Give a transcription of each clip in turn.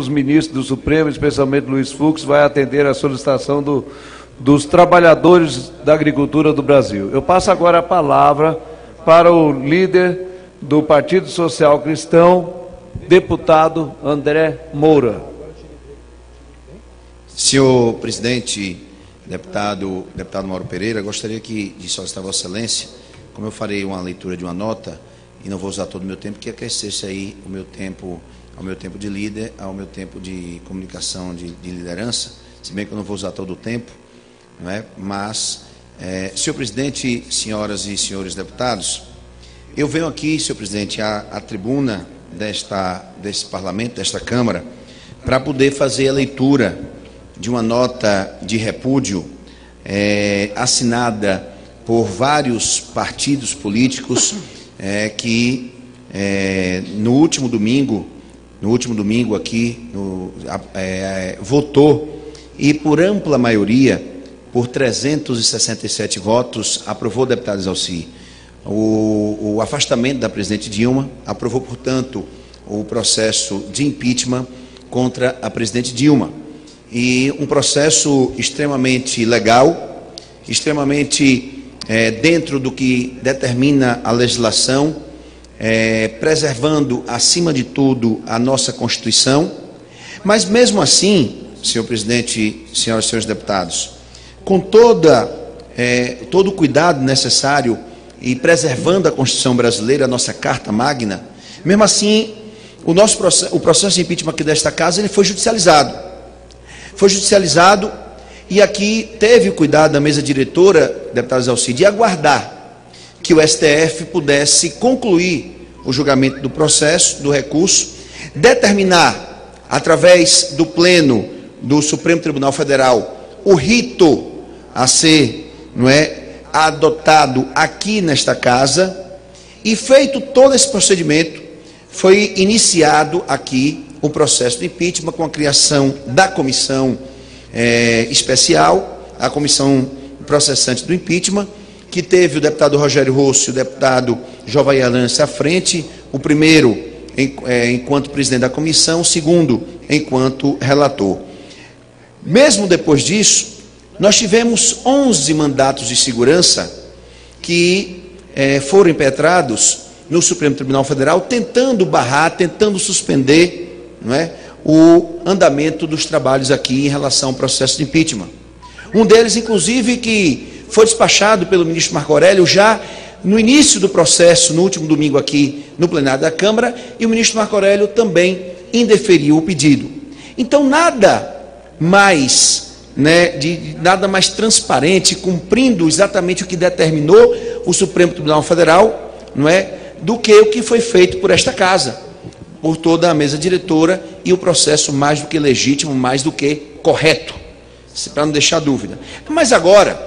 Os ministros do Supremo, especialmente Luiz Fux, vai atender a solicitação dos trabalhadores da agricultura do Brasil. Eu passo agora a palavra para o líder do Partido Social Cristão, deputado André Moura. Senhor presidente, deputado Mauro Pereira, gostaria de solicitar a Vossa Excelência, como eu farei uma leitura de uma nota, e não vou usar todo o meu tempo, que acrescesse aí o meu tempo, ao meu tempo de líder, ao meu tempo de comunicação, de liderança, se bem que eu não vou usar todo o tempo, não é? Mas, senhor presidente, senhoras e senhores deputados, eu venho aqui, senhor presidente, à tribuna desse parlamento, desta Câmara, para poder fazer a leitura de uma nota de repúdio assinada por vários partidos políticos que no último domingo aqui votou e por ampla maioria, por 367 votos, aprovou o deputado Exalci o afastamento da presidente Dilma, aprovou, portanto, o processo de impeachment contra a presidente Dilma. E um processo extremamente legal, extremamente dentro do que determina a legislação, preservando, acima de tudo, a nossa Constituição. Mas, mesmo assim, senhor presidente, senhoras e senhores deputados, com todo o cuidado necessário e preservando a Constituição brasileira, a nossa Carta Magna, mesmo assim, o processo de impeachment aqui desta casa ele foi judicializado. Foi judicializado e aqui teve o cuidado da mesa diretora, deputado Exalci, de aguardar que o STF pudesse concluir o julgamento do processo, do recurso, determinar, através do pleno do Supremo Tribunal Federal, o rito a ser, adotado aqui nesta casa, e feito todo esse procedimento, foi iniciado aqui o processo de impeachment com a criação da comissão especial, a comissão processante do impeachment, que teve o deputado Rogério Rosso e o deputado Jovair Lance à frente, o primeiro enquanto presidente da comissão, o segundo enquanto relator. Mesmo depois disso, nós tivemos 11 mandatos de segurança que foram impetrados no Supremo Tribunal Federal, tentando barrar, tentando suspender, o andamento dos trabalhos aqui em relação ao processo de impeachment. Um deles, inclusive, que foi despachado pelo ministro Marco Aurélio já no início do processo, no último domingo aqui no plenário da Câmara, e o ministro Marco Aurélio também indeferiu o pedido. Então, nada mais transparente, cumprindo exatamente o que determinou o Supremo Tribunal Federal, do que o que foi feito por esta casa, por toda a mesa diretora, e o processo mais do que legítimo, mais do que correto, para não deixar dúvida. Mas agora,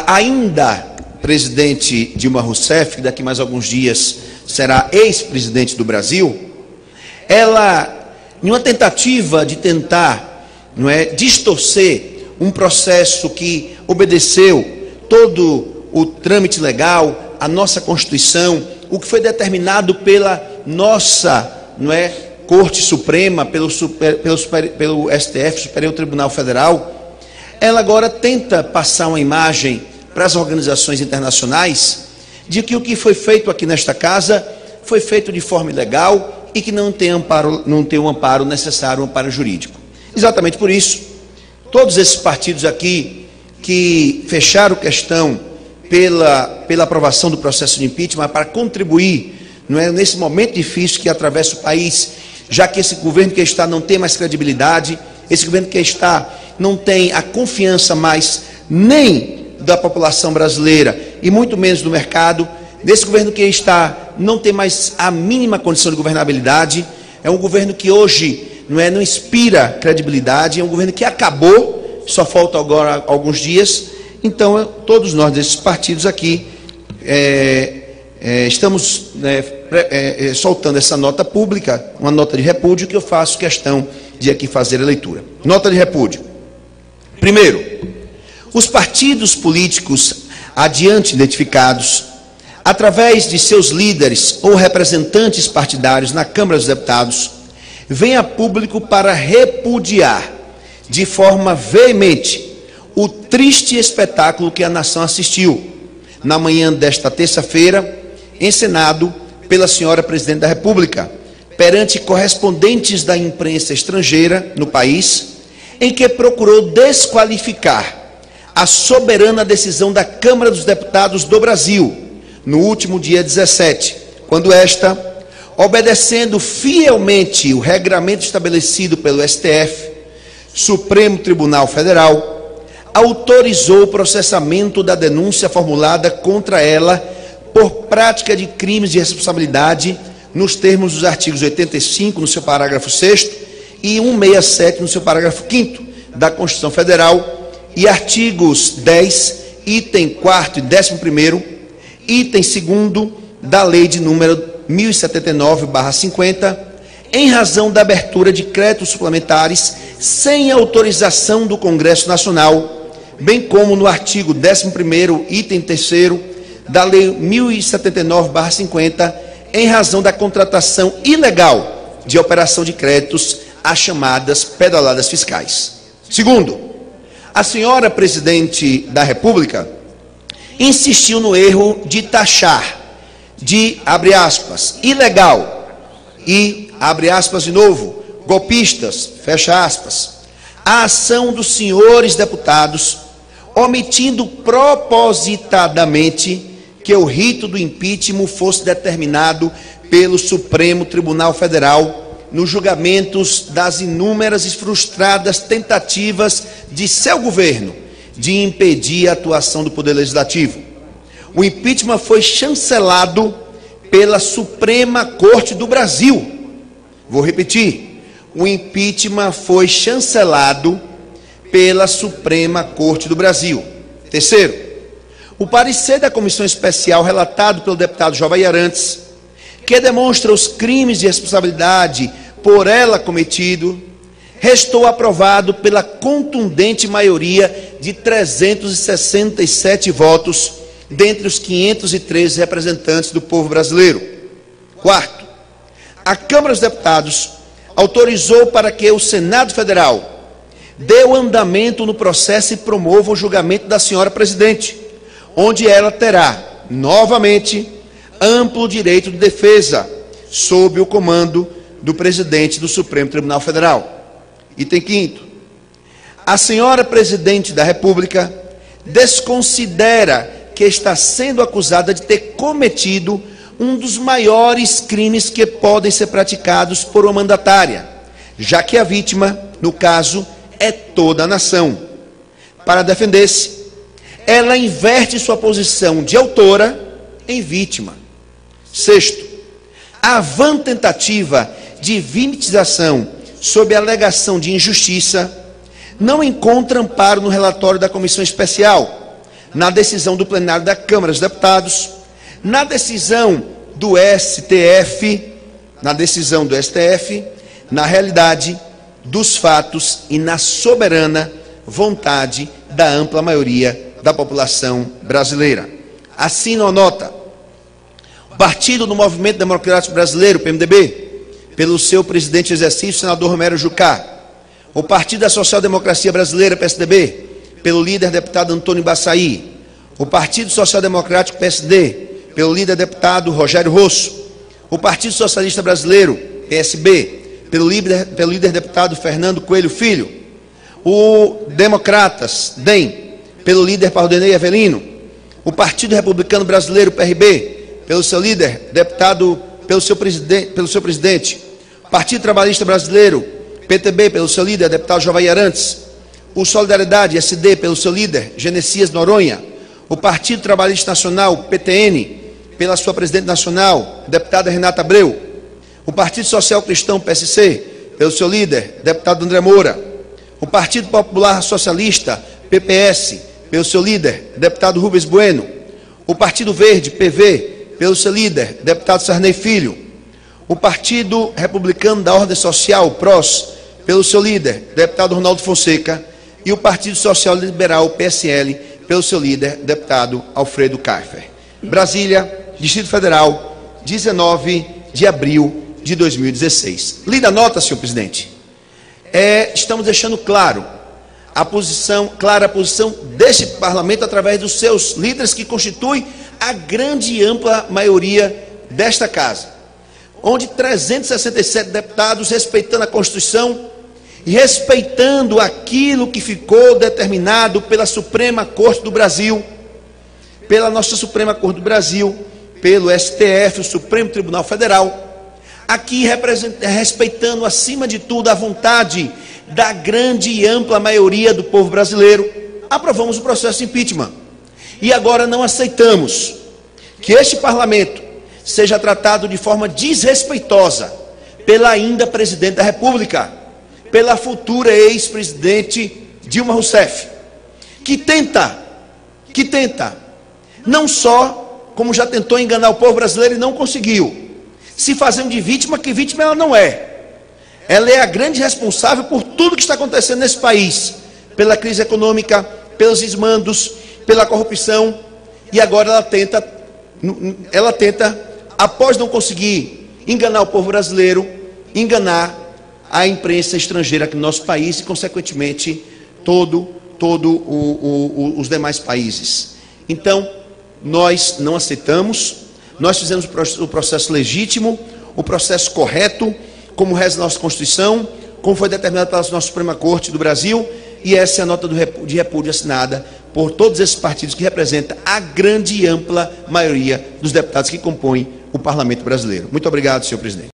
ainda presidente Dilma Rousseff, que daqui mais alguns dias será ex-presidente do Brasil, ela, em uma tentativa de tentar distorcer um processo que obedeceu todo o trâmite legal, a nossa Constituição, o que foi determinado pela nossa Corte Suprema, pelo STF, Superior Tribunal Federal, ela agora tenta passar uma imagem para as organizações internacionais de que o que foi feito aqui nesta casa foi feito de forma ilegal e que não tem o amparo necessário, um amparo jurídico. Exatamente por isso, todos esses partidos aqui que fecharam questão pela aprovação do processo de impeachment para contribuir, nesse momento difícil que atravessa o país, já que esse governo que está não tem mais credibilidade, esse governo que está não tem a confiança mais nem da população brasileira e muito menos do mercado, desse governo que está não tem mais a mínima condição de governabilidade, é um governo que hoje não inspira credibilidade, é um governo que acabou, só falta agora alguns dias. Então, todos nós desses partidos aqui estamos soltando essa nota pública, uma nota de repúdio, que eu faço questão de aqui fazer a leitura. Nota de repúdio. Primeiro, os partidos políticos adiante identificados, através de seus líderes ou representantes partidários na Câmara dos Deputados, vem a público para repudiar de forma veemente o triste espetáculo que a nação assistiu na manhã desta terça-feira, encenado pela senhora Presidente da República, perante correspondentes da imprensa estrangeira no país, em que procurou desqualificar a soberana decisão da Câmara dos Deputados do Brasil, no último dia 17, quando esta, obedecendo fielmente o regramento estabelecido pelo STF, Supremo Tribunal Federal, autorizou o processamento da denúncia formulada contra ela por prática de crimes de responsabilidade nos termos dos artigos 85, no seu parágrafo 6º, e 167, no seu parágrafo 5º da Constituição Federal, e artigos 10, item 4º e 11º, item 2º da Lei de número 1079/50, em razão da abertura de créditos suplementares sem autorização do Congresso Nacional, bem como no artigo 11º, item 3º da Lei 1079/50, em razão da contratação ilegal de operação de créditos, as chamadas pedaladas fiscais. Segundo, a senhora Presidente da República insistiu no erro de taxar de, abre aspas, ilegal e, abre aspas de novo, golpistas, fecha aspas, a ação dos senhores deputados, omitindo propositadamente que o rito do impeachment fosse determinado pelo Supremo Tribunal Federal nos julgamentos das inúmeras e frustradas tentativas de seu governo de impedir a atuação do Poder Legislativo. O impeachment foi chancelado pela Suprema Corte do Brasil. Vou repetir. O impeachment foi chancelado pela Suprema Corte do Brasil. Terceiro, o parecer da comissão especial relatado pelo deputado Jovair Arantes, que demonstra os crimes de responsabilidade por ela cometido, restou aprovado pela contundente maioria de 367 votos, dentre os 513 representantes do povo brasileiro. Quarto, a Câmara dos Deputados autorizou para que o Senado Federal dê o andamento no processo e promova o julgamento da senhora Presidente, onde ela terá, novamente, amplo direito de defesa, sob o comando do presidente do Supremo Tribunal Federal. Item quinto, a senhora Presidente da República desconsidera que está sendo acusada de ter cometido um dos maiores crimes que podem ser praticados por uma mandatária, já que a vítima, no caso, é toda a nação. Para defender-se, ela inverte sua posição de autora em vítima. Sexto, a vã tentativa de vitimização sob a alegação de injustiça não encontra amparo no relatório da comissão especial, na decisão do plenário da Câmara dos Deputados, na decisão do STF, na realidade dos fatos e na soberana vontade da ampla maioria da população brasileira. Assino a nota. O Partido do Movimento Democrático Brasileiro, PMDB, pelo seu presidente em exercício, senador Romero Jucá. O Partido da Social Democracia Brasileira, PSDB, pelo líder deputado Antônio Baçaí. O Partido Social Democrático, PSD, pelo líder deputado Rogério Rosso. O Partido Socialista Brasileiro, PSB, pelo líder deputado Fernando Coelho Filho. O Democratas, DEM, pelo líder Paulinei Avelino. O Partido Republicano Brasileiro, PRB, pelo seu líder, deputado, pelo seu presidente. Partido Trabalhista Brasileiro, PTB, pelo seu líder, deputado Jovair Arantes. O Solidariedade, SD, pelo seu líder, Genesias Noronha. O Partido Trabalhista Nacional, PTN, pela sua presidente nacional, deputada Renata Abreu. O Partido Social Cristão, PSC, pelo seu líder, deputado André Moura. O Partido Popular Socialista, PPS, pelo seu líder, deputado Rubens Bueno. O Partido Verde, PV, pelo seu líder, deputado Sarney Filho. O Partido Republicano da Ordem Social, PROS, pelo seu líder, deputado Ronaldo Fonseca. E o Partido Social Liberal, PSL, pelo seu líder, deputado Alfredo Kaifer. Brasília, Distrito Federal, 19 de abril de 2016. Lida a nota, senhor presidente. Estamos deixando clara a posição deste parlamento através dos seus líderes, que constituem a grande e ampla maioria desta casa, onde 367 deputados, respeitando a Constituição e respeitando aquilo que ficou determinado pela Suprema Corte do Brasil, pela nossa Suprema Corte do Brasil, pelo STF, o Supremo Tribunal Federal, aqui respeitando acima de tudo a vontade da grande e ampla maioria do povo brasileiro, aprovamos o processo de impeachment. E agora não aceitamos que este parlamento seja tratado de forma desrespeitosa pela ainda presidente da República, pela futura ex-presidente Dilma Rousseff, que tenta, não só, como já tentou enganar o povo brasileiro e não conseguiu, se fazendo de vítima, que vítima ela não é. Ela é a grande responsável por tudo que está acontecendo nesse país, pela crise econômica, pelos desmandos, pela corrupção, e agora ela tenta, após não conseguir enganar o povo brasileiro, enganar a imprensa estrangeira aqui no nosso país e, consequentemente, os demais países. Então, nós não aceitamos, nós fizemos o processo legítimo, o processo correto, como reza a nossa Constituição, como foi determinado pela nossa Suprema Corte do Brasil, e essa é a nota de repúdio assinada por todos esses partidos que representam a grande e ampla maioria dos deputados que compõem o Parlamento brasileiro. Muito obrigado, senhor presidente.